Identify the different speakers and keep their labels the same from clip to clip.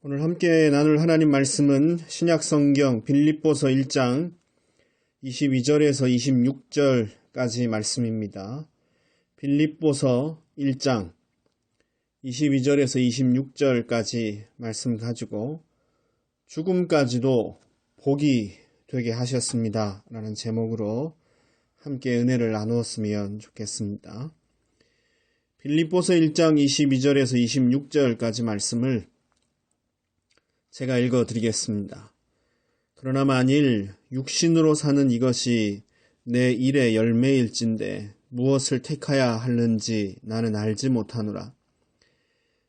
Speaker 1: 오늘 함께 나눌 하나님 말씀은 신약성경 빌립보서 1장 22절에서 26절까지 말씀입니다. 빌립보서 1장 22절에서 26절까지 말씀 가지고 죽음까지도 복이 되게 하셨습니다 라는 제목으로 함께 은혜를 나누었으면 좋겠습니다. 빌립보서 1장 22절에서 26절까지 말씀을 제가 읽어드리겠습니다. 그러나 만일 육신으로 사는 이것이 내 일의 열매일진데 무엇을 택하야 하는지 나는 알지 못하노라.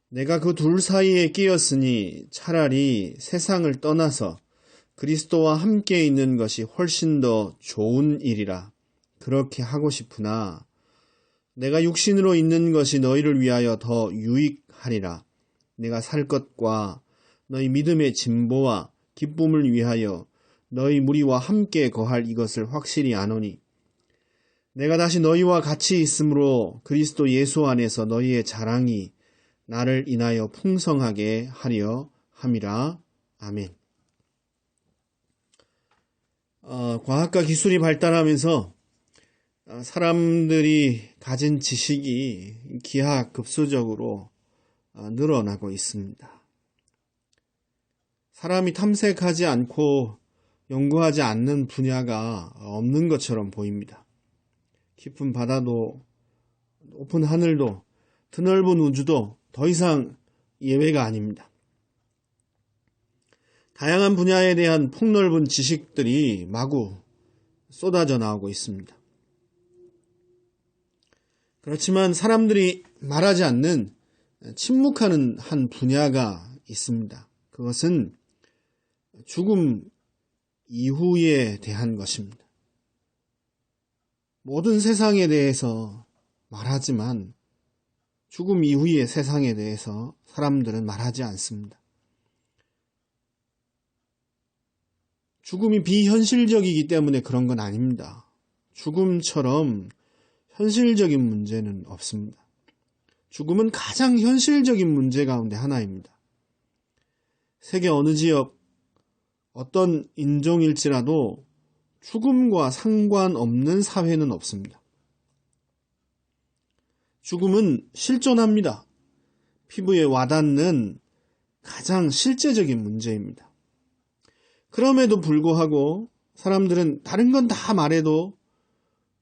Speaker 1: 내가 그 둘 사이에 끼었으니 차라리 세상을 떠나서 그리스도와 함께 있는 것이 훨씬 더 좋은 일이라 그렇게 하고 싶으나 내가 육신으로 있는 것이 너희를 위하여 더 유익하리라. 내가 살 것과 너희 믿음의 진보와 기쁨을 위하여 너희 무리와 함께 거할 이것을 확실히 아노니 내가 다시 너희와 같이 있으므로 그리스도 예수 안에서 너희의 자랑이 나를 인하여 풍성하게 하려 함이라. 아멘. 과학과 기술이 발달하면서 사람들이 가진 지식이 기하급수적으로 늘어나고 있습니다. 사람이 탐색하지 않고 연구하지 않는 분야가 없는 것처럼 보입니다. 깊은 바다도 높은 하늘도 드넓은 우주도 더 이상 예외가 아닙니다. 다양한 분야에 대한 폭넓은 지식들이 마구 쏟아져 나오고 있습니다. 그렇지만 사람들이 말하지 않는 침묵하는 한 분야가 있습니다. 그것은 죽음 이후에 대한 것입니다. 모든 세상에 대해서 말하지만 죽음 이후의 세상에 대해서 사람들은 말하지 않습니다. 죽음이 비현실적이기 때문에 그런 건 아닙니다. 죽음처럼 현실적인 문제는 없습니다. 죽음은 가장 현실적인 문제 가운데 하나입니다. 세계 어느 지역, 어떤 인종일지라도 죽음과 상관없는 사회는 없습니다. 죽음은 실존합니다. 피부에 와닿는 가장 실제적인 문제입니다. 그럼에도 불구하고 사람들은 다른 건 다 말해도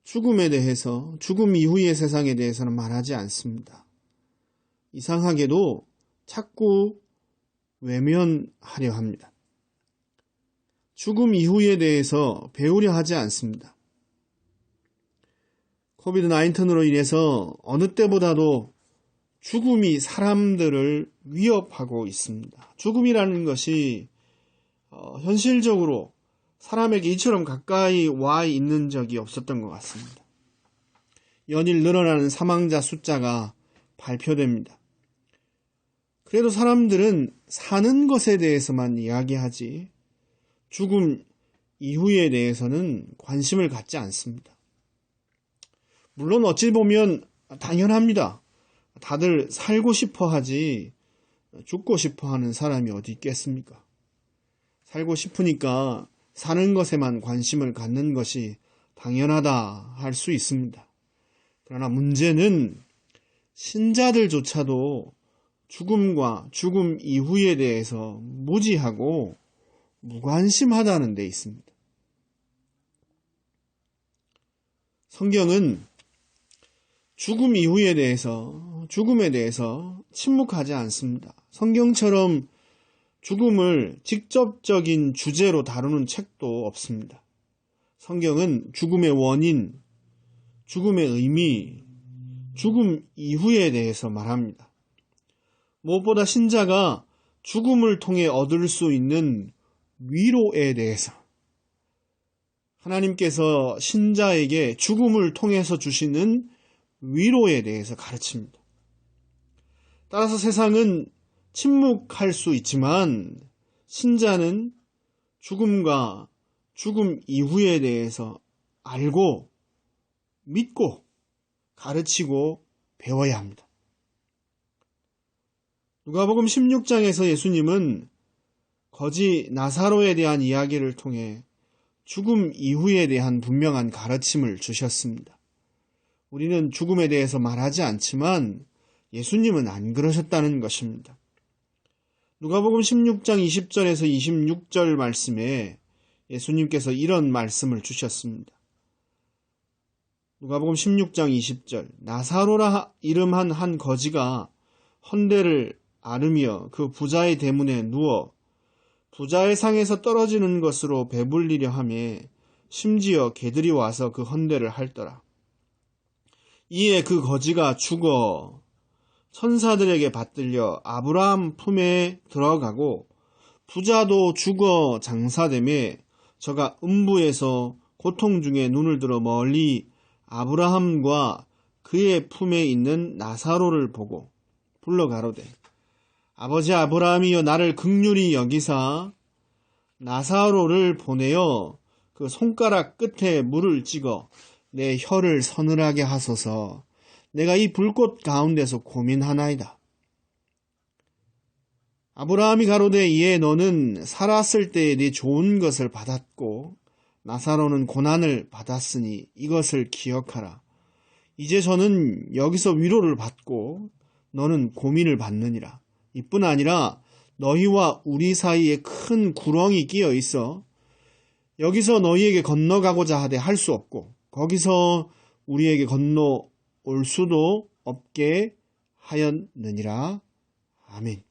Speaker 1: 죽음에 대해서, 죽음 이후의 세상에 대해서는 말하지 않습니다. 이상하게도 자꾸 외면하려 합니다. 죽음 이후에 대해서 배우려 하지 않습니다. 코비드-19로 인해서 어느 때보다도 죽음이 사람들을 위협하고 있습니다. 죽음이라는 것이 현실적으로 사람에게 이처럼 가까이 와 있는 적이 없었던 것 같습니다. 연일 늘어나는 사망자 숫자가 발표됩니다. 그래도 사람들은 사는 것에 대해서만 이야기하지 죽음 이후에 대해서는 관심을 갖지 않습니다. 물론 어찌 보면 당연합니다. 다들 살고 싶어 하지 죽고 싶어 하는 사람이 어디 있겠습니까? 살고 싶으니까 사는 것에만 관심을 갖는 것이 당연하다 할 수 있습니다. 그러나 문제는 신자들조차도 죽음과 죽음 이후에 대해서 무지하고 무관심하다는 데 있습니다. 성경은 죽음 이후에 대해서, 죽음에 대해서 침묵하지 않습니다. 성경처럼 죽음을 직접적인 주제로 다루는 책도 없습니다. 성경은 죽음의 원인, 죽음의 의미, 죽음 이후에 대해서 말합니다. 무엇보다 신자가 죽음을 통해 얻을 수 있는 위로에 대해서, 하나님께서 신자에게 죽음을 통해서 주시는 위로에 대해서 가르칩니다. 따라서 세상은 침묵할 수 있지만 신자는 죽음과 죽음 이후에 대해서 알고 믿고 가르치고 배워야 합니다. 누가복음 16장에서 예수님은 거지 나사로에 대한 이야기를 통해 죽음 이후에 대한 분명한 가르침을 주셨습니다. 우리는 죽음에 대해서 말하지 않지만 예수님은 안 그러셨다는 것입니다. 누가복음 16장 20절에서 26절 말씀에 예수님께서 이런 말씀을 주셨습니다. 누가복음 16장 20절 나사로라 이름한 한 거지가 헌대를 앓으며 그 부자의 대문에 누워 부자의 상에서 떨어지는 것으로 배불리려 하며 심지어 개들이 와서 그 헌대를 핥더라. 이에 그 거지가 죽어 천사들에게 받들려 아브라함 품에 들어가고 부자도 죽어 장사되매 저가 음부에서 고통 중에 눈을 들어 멀리 아브라함과 그의 품에 있는 나사로를 보고 불러 가로되 아버지 아브라함이여 나를 긍휼히 여기사 나사로를 보내어 그 손가락 끝에 물을 찍어 내 혀를 서늘하게 하소서. 내가 이 불꽃 가운데서 고민하나이다. 아브라함이 가로되 이에 너는 살았을 때에 네 좋은 것을 받았고 나사로는 고난을 받았으니 이것을 기억하라. 이제 저는 여기서 위로를 받고 너는 고민을 받느니라. 이뿐 아니라 너희와 우리 사이에 큰 구렁이 끼어 있어 여기서 너희에게 건너가고자 하되 할 수 없고 거기서 우리에게 건너올 수도 없게 하였느니라. 아멘.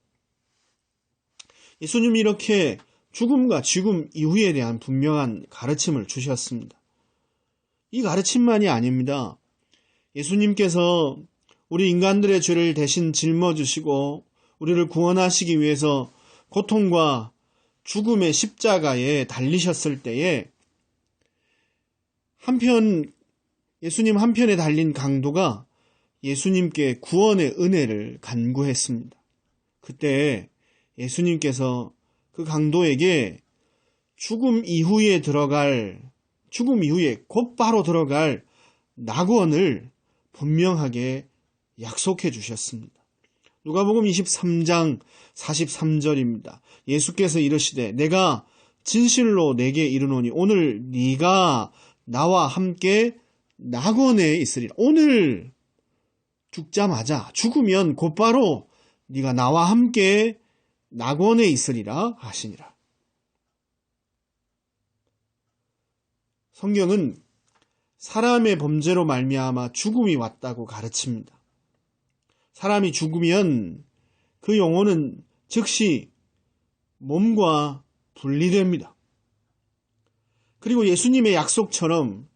Speaker 1: 예수님이 이렇게 죽음과 죽음 이후에 대한 분명한 가르침을 주셨습니다. 이 가르침만이 아닙니다. 예수님께서 우리 인간들의 죄를 대신 짊어지시고 우리를 구원하시기 위해서 고통과 죽음의 십자가에 달리셨을 때에 예수님 한편에 달린 강도가 예수님께 구원의 은혜를 간구했습니다. 그때 예수님께서 그 강도에게 죽음 이후에 곧바로 들어갈 낙원을 분명하게 약속해 주셨습니다. 누가복음 23장 43절입니다. 예수께서 이르시되 내가 진실로 내게 이르노니 오늘 네가 나와 함께 낙원에 있으리라. 오늘 죽자마자 죽으면 곧바로 네가 나와 함께 낙원에 있으리라 하시니라. 성경은 사람의 범죄로 말미암아 죽음이 왔다고 가르칩니다. 사람이 죽으면 그 영혼은 즉시 몸과 분리됩니다. 그리고 예수님의 약속처럼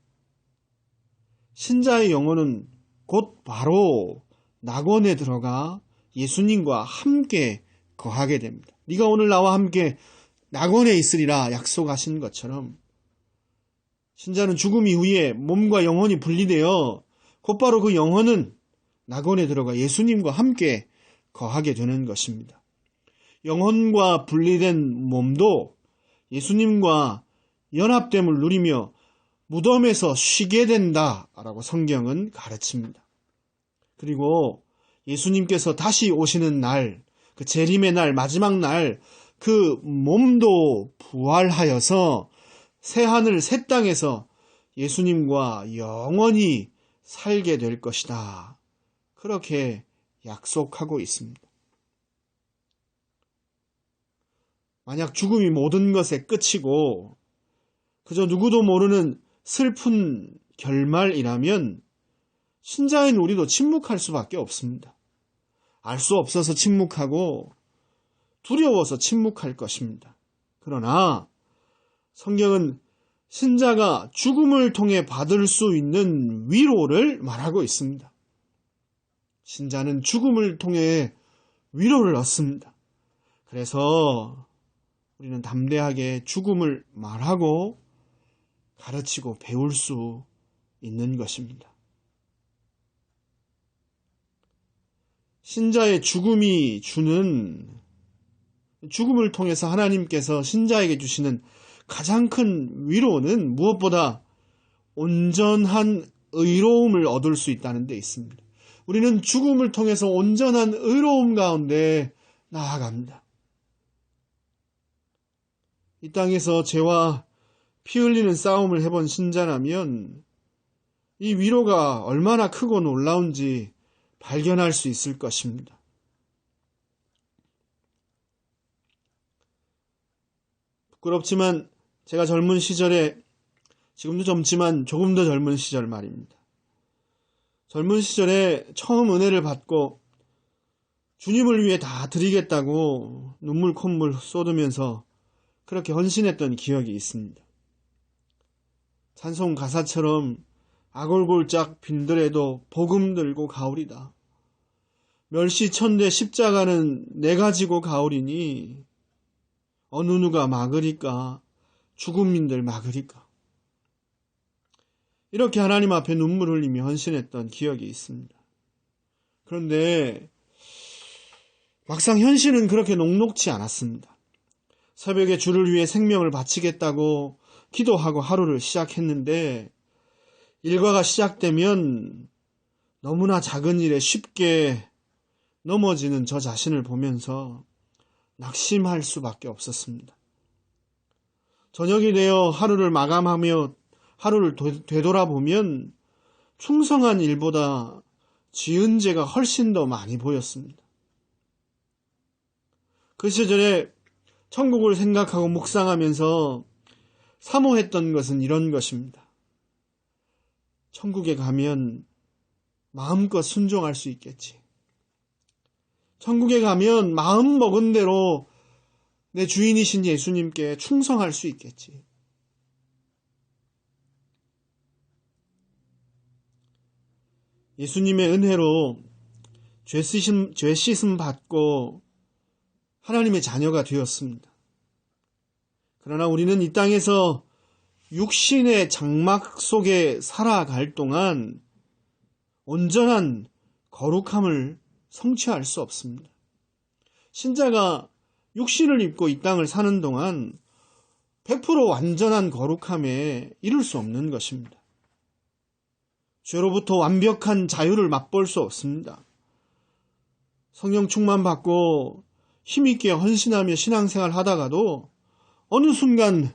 Speaker 1: 신자의 영혼은 곧 바로 낙원에 들어가 예수님과 함께 거하게 됩니다. 네가 오늘 나와 함께 낙원에 있으리라 약속하신 것처럼 신자는 죽음 이후에 몸과 영혼이 분리되어 곧바로 그 영혼은 낙원에 들어가 예수님과 함께 거하게 되는 것입니다. 영혼과 분리된 몸도 예수님과 연합됨을 누리며 무덤에서 쉬게 된다라고 성경은 가르칩니다. 그리고 예수님께서 다시 오시는 날, 그 재림의 날, 마지막 날, 그 몸도 부활하여서 새하늘 새 땅에서 예수님과 영원히 살게 될 것이다. 그렇게 약속하고 있습니다. 만약 죽음이 모든 것의 끝이고 그저 누구도 모르는 슬픈 결말이라면 신자인 우리도 침묵할 수밖에 없습니다. 알 수 없어서 침묵하고 두려워서 침묵할 것입니다. 그러나 성경은 신자가 죽음을 통해 받을 수 있는 위로를 말하고 있습니다. 신자는 죽음을 통해 위로를 얻습니다. 그래서 우리는 담대하게 죽음을 말하고 가르치고 배울 수 있는 것입니다. 신자의 죽음이 주는 죽음을 통해서 하나님께서 신자에게 주시는 가장 큰 위로는 무엇보다 온전한 의로움을 얻을 수 있다는 데 있습니다. 우리는 죽음을 통해서 온전한 의로움 가운데 나아갑니다. 이 땅에서 죄와 피 흘리는 싸움을 해본 신자라면 이 위로가 얼마나 크고 놀라운지 발견할 수 있을 것입니다. 부끄럽지만 제가 젊은 시절에, 지금도 젊지만 조금 더 젊은 시절 말입니다. 젊은 시절에 처음 은혜를 받고 주님을 위해 다 드리겠다고 눈물 콧물 쏟으면서 그렇게 헌신했던 기억이 있습니다. 찬송 가사처럼 아골골짝 빈들에도 복음 들고 가오리다. 멸시천대 십자가는 내가 지고 가오리니 어느 누가 막으리까, 죽음민들 막으리까. 이렇게 하나님 앞에 눈물 흘리며 헌신했던 기억이 있습니다. 그런데 막상 현실은 그렇게 녹록지 않았습니다. 새벽에 주를 위해 생명을 바치겠다고 기도하고 하루를 시작했는데 일과가 시작되면 너무나 작은 일에 쉽게 넘어지는 저 자신을 보면서 낙심할 수밖에 없었습니다. 저녁이 되어 하루를 마감하며 하루를 되돌아보면 충성한 일보다 지은 죄가 훨씬 더 많이 보였습니다. 그 시절에 천국을 생각하고 묵상하면서 사모했던 것은 이런 것입니다. 천국에 가면 마음껏 순종할 수 있겠지. 천국에 가면 마음 먹은 대로 내 주인이신 예수님께 충성할 수 있겠지. 예수님의 은혜로 죄 씻음 받고 하나님의 자녀가 되었습니다. 그러나 우리는 이 땅에서 육신의 장막 속에 살아갈 동안 온전한 거룩함을 성취할 수 없습니다. 신자가 육신을 입고 이 땅을 사는 동안 100% 완전한 거룩함에 이룰 수 없는 것입니다. 죄로부터 완벽한 자유를 맛볼 수 없습니다. 성령 충만 받고 힘있게 헌신하며 신앙생활 하다가도 어느 순간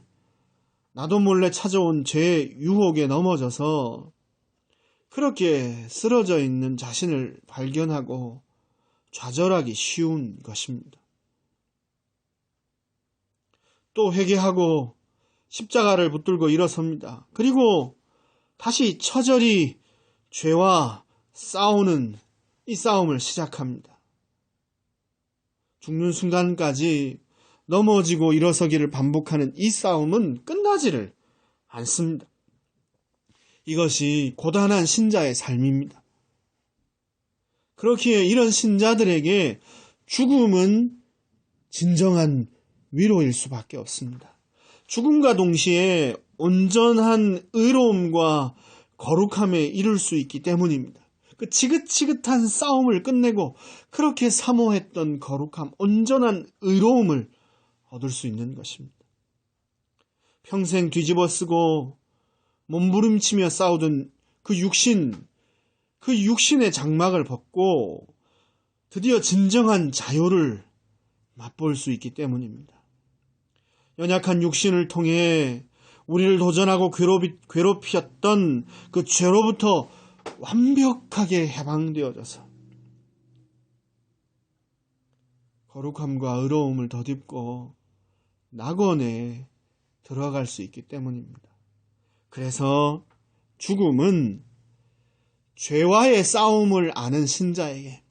Speaker 1: 나도 몰래 찾아온 죄의 유혹에 넘어져서 그렇게 쓰러져 있는 자신을 발견하고 좌절하기 쉬운 것입니다. 또 회개하고 십자가를 붙들고 일어섭니다. 그리고 다시 처절히 죄와 싸우는 이 싸움을 시작합니다. 죽는 순간까지 넘어지고 일어서기를 반복하는 이 싸움은 끝나지를 않습니다. 이것이 고단한 신자의 삶입니다. 그렇기에 이런 신자들에게 죽음은 진정한 위로일 수밖에 없습니다. 죽음과 동시에 온전한 의로움과 거룩함에 이룰 수 있기 때문입니다. 그 지긋지긋한 싸움을 끝내고 그렇게 사모했던 거룩함, 온전한 의로움을 얻을 수 있는 것입니다. 평생 뒤집어 쓰고 몸부림치며 싸우던 그 육신의 장막을 벗고 드디어 진정한 자유를 맛볼 수 있기 때문입니다. 연약한 육신을 통해 우리를 도전하고 괴롭혔던 그 죄로부터 완벽하게 해방되어져서 거룩함과 의로움을 덧입고 낙원에 들어갈 수 있기 때문입니다. 그래서 죽음은 죄와의 싸움을 아는 신자에게,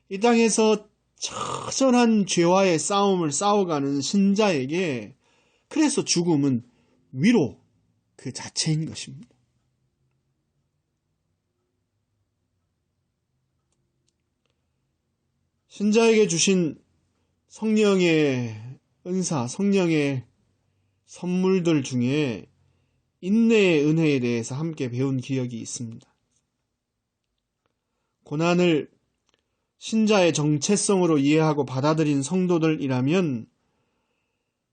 Speaker 1: 이 땅에서 처절한 죄와의 싸움을 싸워가는 신자에게, 그래서 죽음은 위로 그 자체인 것입니다. 신자에게 주신 성령의 은사, 성령의 선물들 중에 인내의 은혜에 대해서 함께 배운 기억이 있습니다. 고난을 신자의 정체성으로 이해하고 받아들인 성도들이라면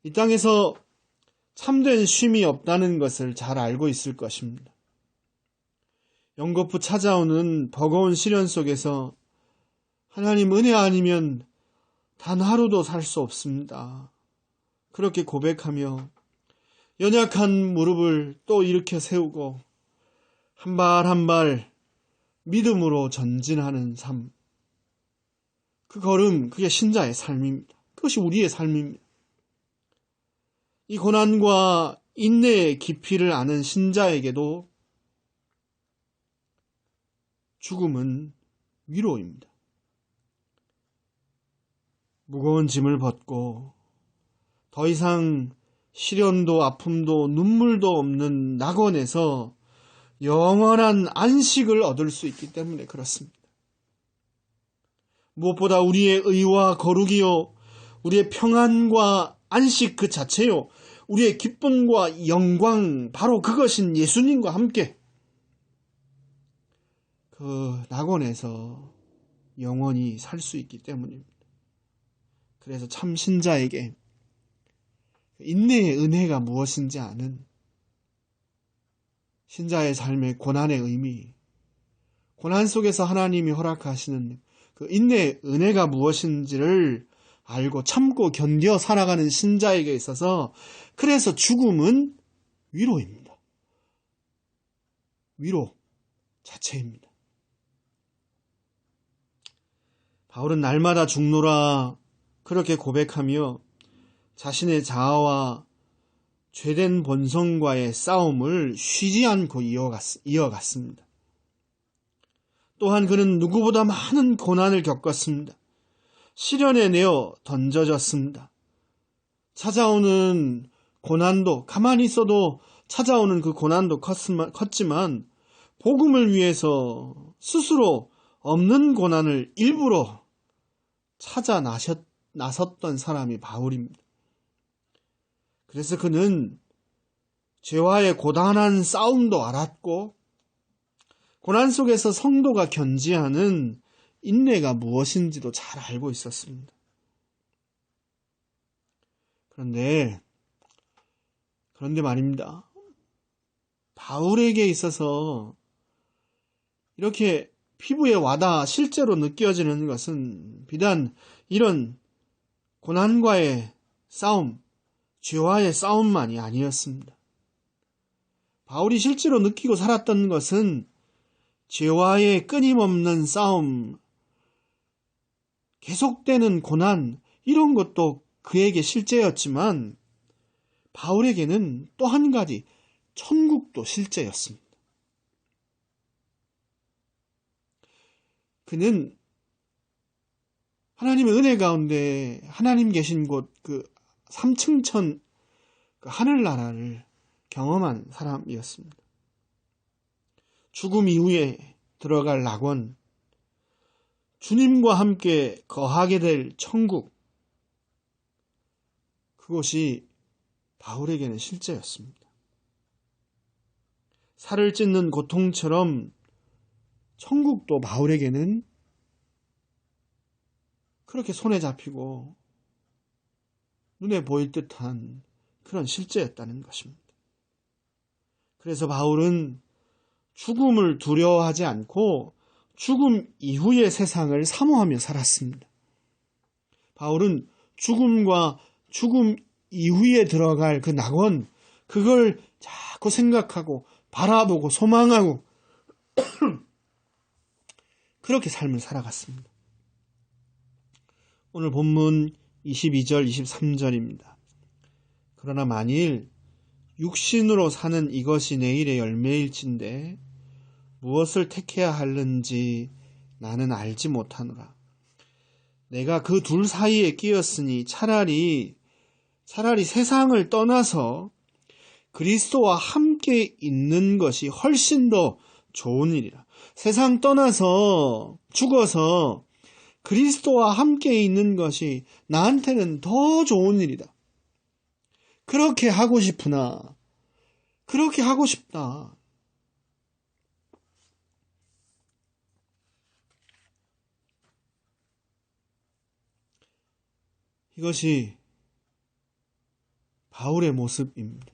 Speaker 1: 이 땅에서 참된 쉼이 없다는 것을 잘 알고 있을 것입니다. 연거푸 찾아오는 버거운 시련 속에서 하나님 은혜 아니면 단 하루도 살 수 없습니다. 그렇게 고백하며 연약한 무릎을 또 일으켜 세우고 한 발 한 발 믿음으로 전진하는 삶. 그 걸음, 그게 신자의 삶입니다. 그것이 우리의 삶입니다. 이 고난과 인내의 깊이를 아는 신자에게도 죽음은 위로입니다. 무거운 짐을 벗고 더 이상 시련도 아픔도 눈물도 없는 낙원에서 영원한 안식을 얻을 수 있기 때문에 그렇습니다. 무엇보다 우리의 의와 거룩이요, 우리의 평안과 안식 그 자체요, 우리의 기쁨과 영광, 바로 그것인 예수님과 함께 그 낙원에서 영원히 살 수 있기 때문입니다. 그래서 참 신자에게 인내의 은혜가 무엇인지 아는 신자의 삶의 고난의 의미, 고난 속에서 하나님이 허락하시는 그 인내의 은혜가 무엇인지를 알고 참고 견뎌 살아가는 신자에게 있어서 그래서 죽음은 위로입니다. 위로 자체입니다. 바울은 날마다 죽노라 그렇게 고백하며 자신의 자아와 죄된 본성과의 싸움을 쉬지 않고 이어갔습니다. 또한 그는 누구보다 많은 고난을 겪었습니다. 시련에 내어 던져졌습니다. 찾아오는 고난도, 가만히 있어도 찾아오는 그 고난도 컸지만 복음을 위해서 스스로 없는 고난을 일부러 찾아 나섰던 사람이 바울입니다. 그래서 그는 죄와의 고단한 싸움도 알았고 고난 속에서 성도가 견지하는 인내가 무엇인지도 잘 알고 있었습니다. 그런데 말입니다. 바울에게 있어서 이렇게 피부에 와닿아 실제로 느껴지는 것은 비단 이런 고난과의 싸움, 죄와의 싸움만이 아니었습니다. 바울이 실제로 느끼고 살았던 것은 죄와의 끊임없는 싸움, 계속되는 고난, 이런 것도 그에게 실제였지만 바울에게는 또 한 가지 천국도 실제였습니다. 그는 하나님의 은혜 가운데 하나님 계신 곳 그 3층천 그 하늘나라를 경험한 사람이었습니다. 죽음 이후에 들어갈 낙원, 주님과 함께 거하게 될 천국, 그것이 바울에게는 실제였습니다. 살을 찢는 고통처럼 천국도 바울에게는 그렇게 손에 잡히고 눈에 보일 듯한 그런 실제였다는 것입니다. 그래서 바울은 죽음을 두려워하지 않고 죽음 이후의 세상을 사모하며 살았습니다. 바울은 죽음과 죽음 이후에 들어갈 그 낙원, 그걸 자꾸 생각하고 바라보고 소망하고 그렇게 삶을 살아갔습니다. 오늘 본문 22절, 23절입니다. 그러나 만일 육신으로 사는 이것이 내일의 열매일진데 무엇을 택해야 하는지 나는 알지 못하노라. 내가 그 둘 사이에 끼었으니 차라리 세상을 떠나서 그리스도와 함께 있는 것이 훨씬 더 좋은 일이라. 세상 떠나서 죽어서 그리스도와 함께 있는 것이 나한테는 더 좋은 일이다. 그렇게 하고 싶으나, 그렇게 하고 싶다. 이것이 바울의 모습입니다.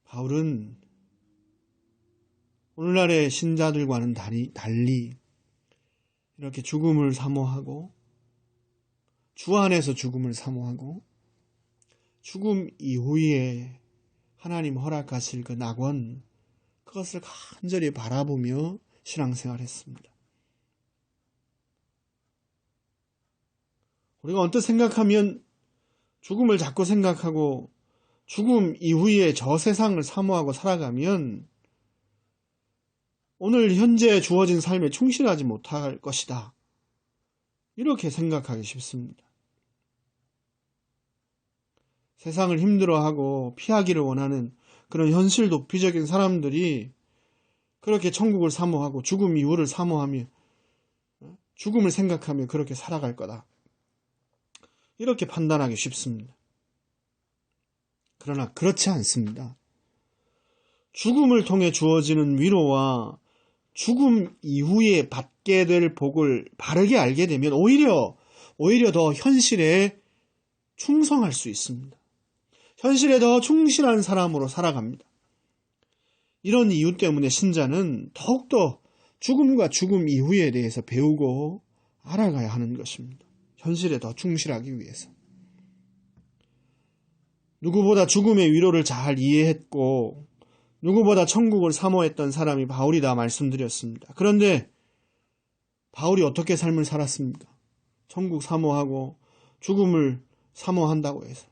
Speaker 1: 바울은 오늘날의 신자들과는 달리 이렇게 죽음을 사모하고 주 안에서 죽음을 사모하고 죽음 이후에 하나님 허락하실 그 낙원, 그것을 간절히 바라보며 신앙생활했습니다. 우리가 언뜻 생각하면 죽음을 자꾸 생각하고 죽음 이후에 저 세상을 사모하고 살아가면 오늘 현재 주어진 삶에 충실하지 못할 것이다, 이렇게 생각하기 쉽습니다. 세상을 힘들어하고 피하기를 원하는 그런 현실 도피적인 사람들이 그렇게 천국을 사모하고 죽음 이후를 사모하며 죽음을 생각하며 그렇게 살아갈 거다, 이렇게 판단하기 쉽습니다. 그러나 그렇지 않습니다. 죽음을 통해 주어지는 위로와 죽음 이후에 받게 될 복을 바르게 알게 되면 오히려 더 현실에 충성할 수 있습니다. 현실에 더 충실한 사람으로 살아갑니다. 이런 이유 때문에 신자는 더욱더 죽음과 죽음 이후에 대해서 배우고 알아가야 하는 것입니다. 현실에 더 충실하기 위해서. 누구보다 죽음의 위로를 잘 이해했고 누구보다 천국을 사모했던 사람이 바울이다 말씀드렸습니다. 그런데 바울이 어떻게 삶을 살았습니까? 천국 사모하고 죽음을 사모한다고 해서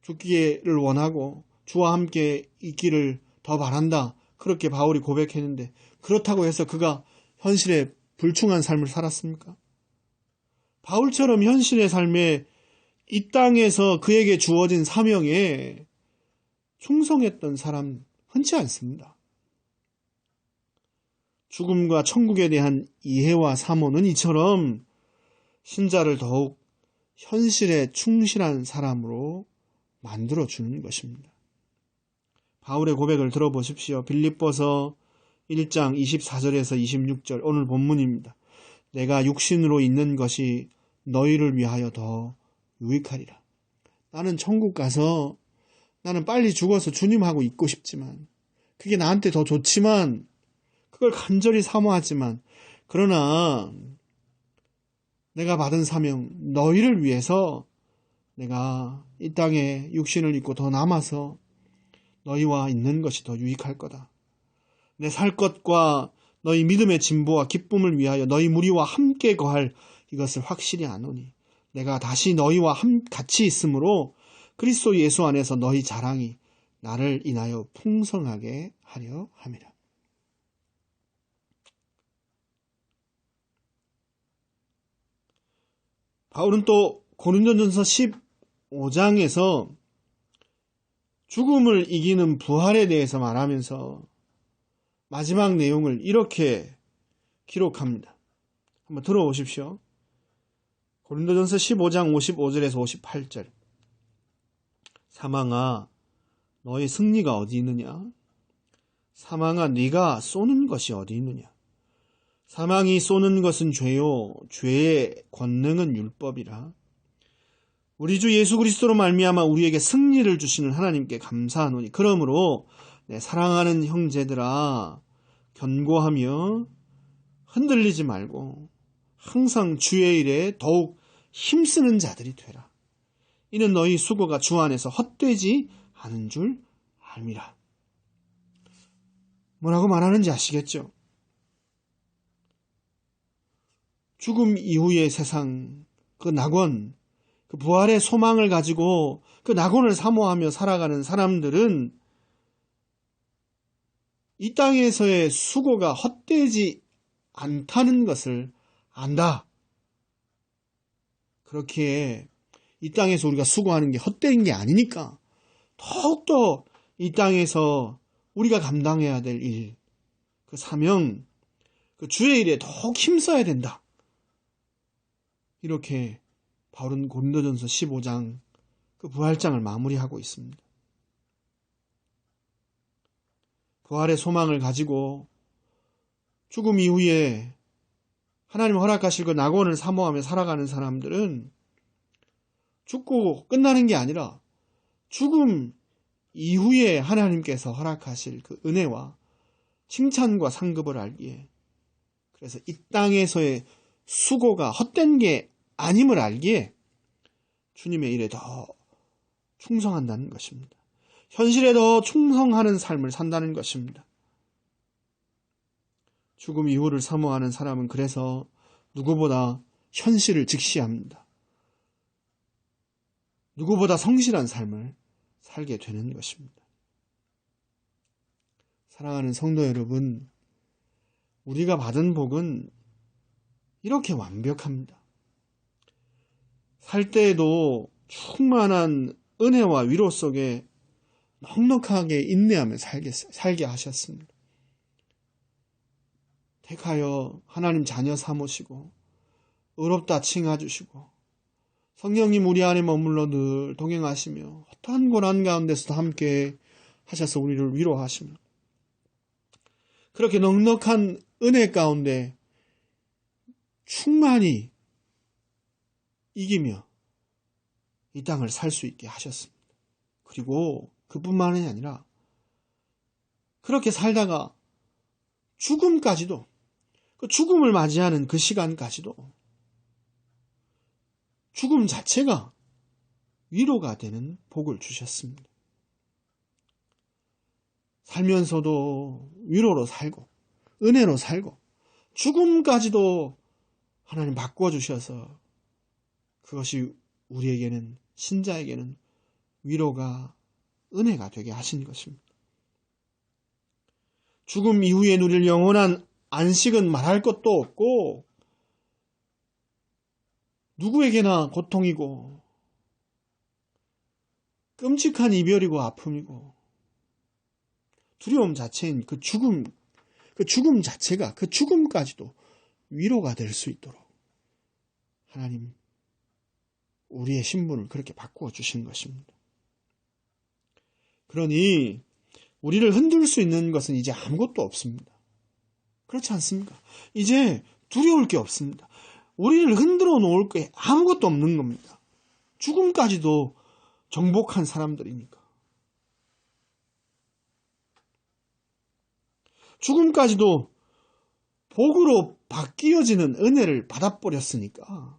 Speaker 1: 죽기를 원하고 주와 함께 있기를 더 바란다, 그렇게 바울이 고백했는데 그렇다고 해서 그가 현실에 불충한 삶을 살았습니까? 바울처럼 현실의 삶에 이 땅에서 그에게 주어진 사명에 충성했던 사람 흔치 않습니다. 죽음과 천국에 대한 이해와 사모는 이처럼 신자를 더욱 현실에 충실한 사람으로 만들어주는 것입니다. 바울의 고백을 들어보십시오. 빌립보서 1장 24절에서 26절, 오늘 본문입니다. 내가 육신으로 있는 것이 너희를 위하여 더 유익하리라. 나는 천국 가서 나는 빨리 죽어서 주님하고 있고 싶지만, 그게 나한테 더 좋지만, 그걸 간절히 사모하지만, 그러나 내가 받은 사명, 너희를 위해서 내가 이 땅에 육신을 입고 더 남아서 너희와 있는 것이 더 유익할 거다. 내 살 것과 너희 믿음의 진보와 기쁨을 위하여 너희 무리와 함께 거할 이것을 확실히 아노니 내가 다시 너희와 같이 있으므로 그리스도 예수 안에서 너희 자랑이 나를 인하여 풍성하게 하려 함이라. 바울은 또 고린도전서 15장에서 죽음을 이기는 부활에 대해서 말하면서 마지막 내용을 이렇게 기록합니다. 한번 들어보십시오. 고린도전서 15장 55절에서 58절. 사망아, 너의 승리가 어디 있느냐? 사망아, 네가 쏘는 것이 어디 있느냐? 사망이 쏘는 것은 죄요, 죄의 권능은 율법이라. 우리 주 예수 그리스도로 말미암아 우리에게 승리를 주시는 하나님께 감사하노니 그러므로 내 사랑하는 형제들아, 견고하며 흔들리지 말고 항상 주의 일에 더욱 힘쓰는 자들이 되라. 이는 너희 수고가 주 안에서 헛되지 않은 줄 알미라. 뭐라고 말하는지 아시겠죠? 죽음 이후의 세상, 그 낙원, 그 부활의 소망을 가지고 그 낙원을 사모하며 살아가는 사람들은 이 땅에서의 수고가 헛되지 않다는 것을 안다. 그렇기에 이 땅에서 우리가 수고하는 게 헛된 게 아니니까 더욱더 이 땅에서 우리가 감당해야 될 일, 그 사명, 그 주의 일에 더욱 힘써야 된다. 이렇게 바울은 고린도전서 15장 그 부활장을 마무리하고 있습니다. 부활의 소망을 가지고 죽음 이후에 하나님 허락하실 그 낙원을 사모하며 살아가는 사람들은 죽고 끝나는 게 아니라 죽음 이후에 하나님께서 허락하실 그 은혜와 칭찬과 상급을 알기에, 그래서 이 땅에서의 수고가 헛된 게 아님을 알기에 주님의 일에 더 충성한다는 것입니다. 현실에 더 충성하는 삶을 산다는 것입니다. 죽음 이후를 사모하는 사람은 그래서 누구보다 현실을 직시합니다. 누구보다 성실한 삶을 살게 되는 것입니다. 사랑하는 성도 여러분, 우리가 받은 복은 이렇게 완벽합니다. 살 때에도 충만한 은혜와 위로 속에 넉넉하게 인내하며 살게 하셨습니다. 택하여 하나님 자녀 삼으시고 의롭다 칭하주시고 성령님 우리 안에 머물러 늘 동행하시며 어떠한 고난 가운데서도 함께 하셔서 우리를 위로하시며 그렇게 넉넉한 은혜 가운데 충만히 이기며 이 땅을 살 수 있게 하셨습니다. 그리고 그뿐만이 아니라 그렇게 살다가 죽음까지도, 그 죽음을 맞이하는 그 시간까지도 죽음 자체가 위로가 되는 복을 주셨습니다. 살면서도 위로로 살고 은혜로 살고 죽음까지도 하나님 바꿔주셔서 그것이 우리에게는, 신자에게는 위로가, 은혜가 되게 하신 것입니다. 죽음 이후에 누릴 영원한 안식은 말할 것도 없고 누구에게나 고통이고 끔찍한 이별이고 아픔이고 두려움 자체인 그 죽음 자체가, 그 죽음까지도 위로가 될 수 있도록 하나님 우리의 신분을 그렇게 바꾸어 주신 것입니다. 그러니 우리를 흔들 수 있는 것은 이제 아무것도 없습니다. 그렇지 않습니까? 이제 두려울 게 없습니다. 우리를 흔들어 놓을 게 아무것도 없는 겁니다. 죽음까지도 정복한 사람들이니까. 죽음까지도 복으로 바뀌어지는 은혜를 받아버렸으니까.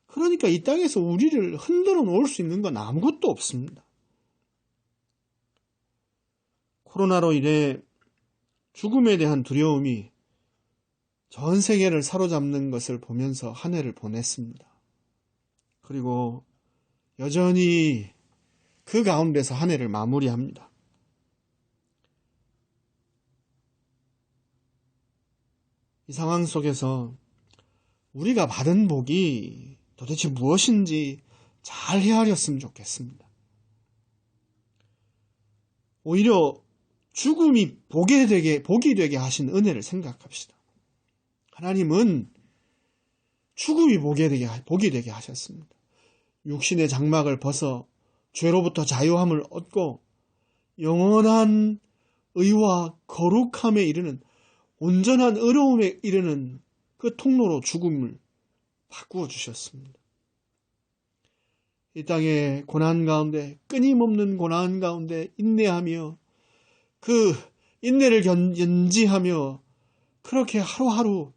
Speaker 1: 그러니까 이 땅에서 우리를 흔들어 놓을 수 있는 건 아무것도 없습니다. 코로나로 인해 죽음에 대한 두려움이 전 세계를 사로잡는 것을 보면서 한 해를 보냈습니다. 그리고 여전히 그 가운데서 한 해를 마무리합니다. 이 상황 속에서 우리가 받은 복이 도대체 무엇인지 잘 헤아렸으면 좋겠습니다. 오히려 죽음이 복이 되게 하신 은혜를 생각합시다. 하나님은 죽음이 복이 되게 하셨습니다. 육신의 장막을 벗어 죄로부터 자유함을 얻고 영원한 의와 거룩함에 이르는 온전한 의로움에 이르는 그 통로로 죽음을 바꾸어 주셨습니다. 이 땅의 고난 가운데, 끊임없는 고난 가운데 인내하며 그 인내를 연지하며 그렇게 하루하루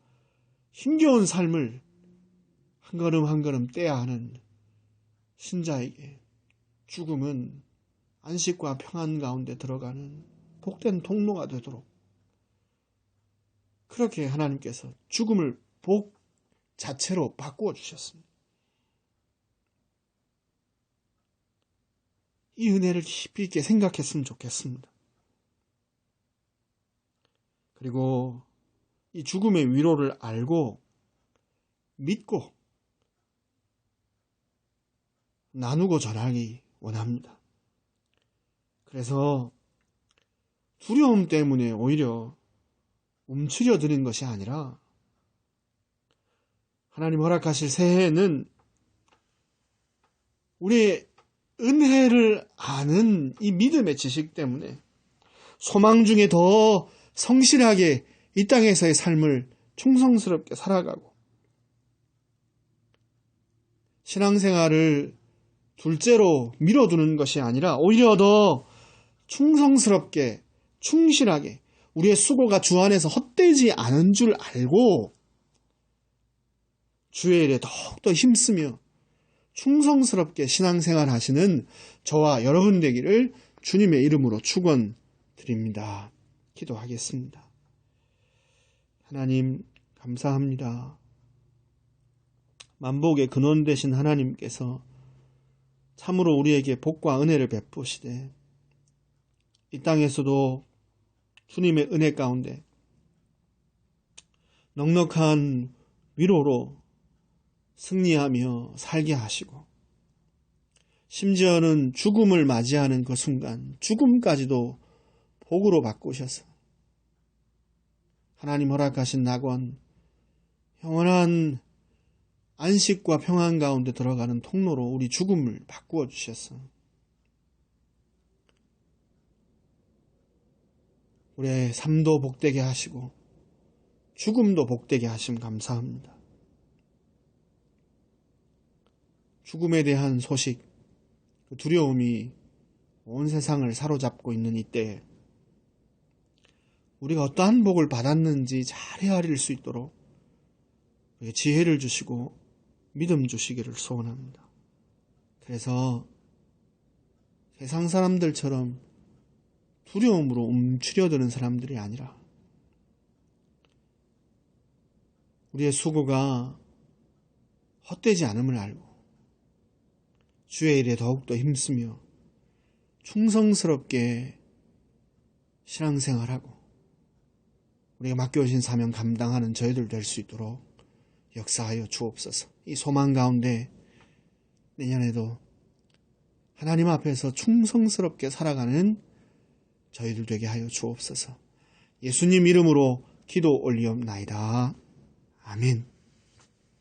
Speaker 1: 힘겨운 삶을 한 걸음 한 걸음 떼야 하는 신자에게 죽음은 안식과 평안 가운데 들어가는 복된 통로가 되도록 그렇게 하나님께서 죽음을 복 자체로 바꾸어 주셨습니다. 이 은혜를 깊이 있게 생각했으면 좋겠습니다. 그리고 이 죽음의 위로를 알고 믿고 나누고 전하기 원합니다. 그래서 두려움 때문에 오히려 움츠려 드는 것이 아니라 하나님 허락하실 새해에는 우리의 은혜를 아는 이 믿음의 지식 때문에 소망 중에 더 성실하게 이 땅에서의 삶을 충성스럽게 살아가고 신앙생활을 둘째로 밀어두는 것이 아니라 오히려 더 충성스럽게 충실하게 우리의 수고가 주 안에서 헛되지 않은 줄 알고 주의 일에 더욱더 힘쓰며 충성스럽게 신앙생활 하시는 저와 여러분 되기를 주님의 이름으로 축원드립니다. 기도하겠습니다. 하나님 감사합니다. 만복의 근원 되신 하나님께서 참으로 우리에게 복과 은혜를 베푸시되 이 땅에서도 주님의 은혜 가운데 넉넉한 위로로 승리하며 살게 하시고 심지어는 죽음을 맞이하는 그 순간 죽음까지도 복으로 바꾸셔서 하나님 허락하신 낙원 영원한 안식과 평안 가운데 들어가는 통로로 우리 죽음을 바꾸어 주셨어. 우리의 삶도 복되게 하시고 죽음도 복되게 하심 감사합니다. 죽음에 대한 소식, 그 두려움이 온 세상을 사로잡고 있는 이때에 우리가 어떠한 복을 받았는지 잘 헤아릴 수 있도록 지혜를 주시고 믿음 주시기를 소원합니다. 그래서 세상 사람들처럼 두려움으로 움츠려드는 사람들이 아니라 우리의 수고가 헛되지 않음을 알고 주의 일에 더욱더 힘쓰며 충성스럽게 신앙생활하고 우리가 맡겨주신 사명 감당하는 저희들 될 수 있도록 역사하여 주옵소서. 이 소망 가운데 내년에도 하나님 앞에서 충성스럽게 살아가는 저희들 되게 하여 주옵소서. 예수님 이름으로 기도 올리옵나이다. 아멘.